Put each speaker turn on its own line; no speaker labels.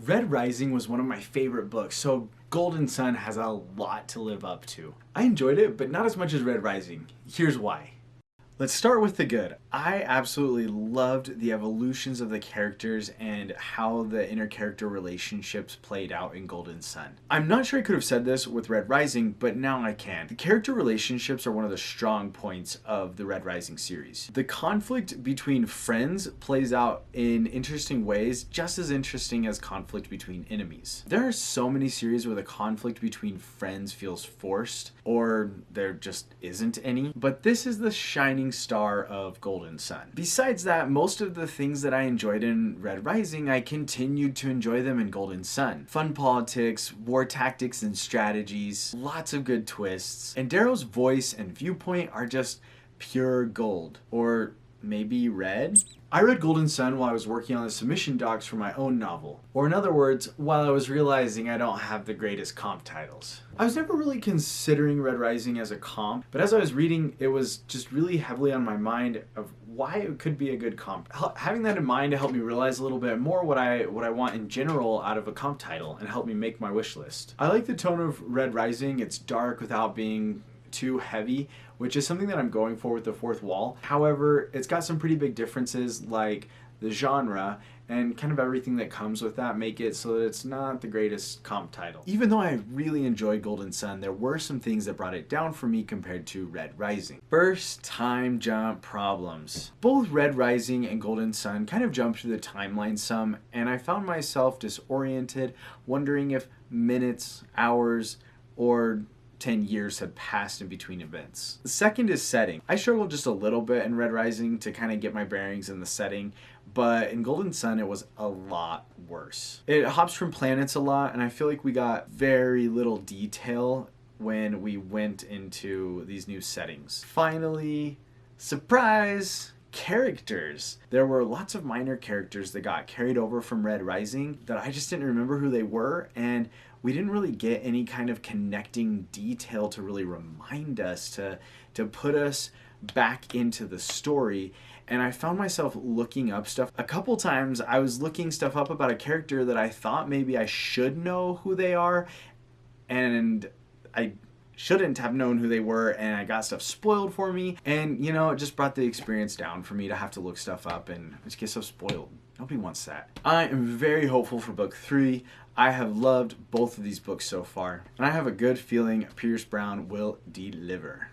Red Rising was one of my favorite books, so Golden Sun has a lot to live up to. I enjoyed it, but not as much as Red Rising. Here's why. Let's start with the good. I absolutely loved the evolutions of the characters and how the inter-character relationships played out in Golden Sun. I'm not sure I could have said this with Red Rising, but now I can. The character relationships are one of the strong points of the Red Rising series. The conflict between friends plays out in interesting ways, just as interesting as conflict between enemies. There are so many series where the conflict between friends feels forced, or there just isn't any, but this is the shining star of Golden Sun. Besides that, most of the things that I enjoyed in Red Rising, I continued to enjoy them in Golden Sun. Fun politics, war tactics and strategies, lots of good twists, and Darrow's voice and viewpoint are just pure gold. Or maybe red? I read Golden Sun while I was working on the submission docs for my own novel. Or in other words, while I was realizing I don't have the greatest comp titles. I was never really considering Red Rising as a comp, but as I was reading, it was just really heavily on my mind of why it could be a good comp. Having that in mind helped me realize a little bit more what I want in general out of a comp title and helped me make my wish list. I like the tone of Red Rising. It's dark without being too heavy, which is something that I'm going for with The Fourth Wall. However, it's got some pretty big differences, like the genre and kind of everything that comes with that make it so that it's not the greatest comp title. Even though I really enjoyed Golden Sun, there were some things that brought it down for me compared to Red Rising. First, time jump problems. Both Red Rising and Golden Sun kind of jumped through the timeline some, and I found myself disoriented, wondering if minutes, hours, or 10 years had passed in between events. The second is setting. I struggled just a little bit in Red Rising to kind of get my bearings in the setting, but in Golden Sun it was a lot worse. It hops from planets a lot, and I feel like we got very little detail when we went into these new settings. Finally, surprise! Characters. There were lots of minor characters that got carried over from Red Rising that I just didn't remember who they were, and we didn't really get any kind of connecting detail to really remind us, to put us back into the story. And I found myself looking up stuff. A couple times I was looking stuff up about a character that I thought maybe I should know who they are, and I shouldn't have known who they were, and I got stuff spoiled for me, and you know, it just brought the experience down for me to have to look stuff up and just get so spoiled. Nobody wants that. I am very hopeful for book 3. I have loved both of these books so far, and I have a good feeling Pierce Brown will deliver.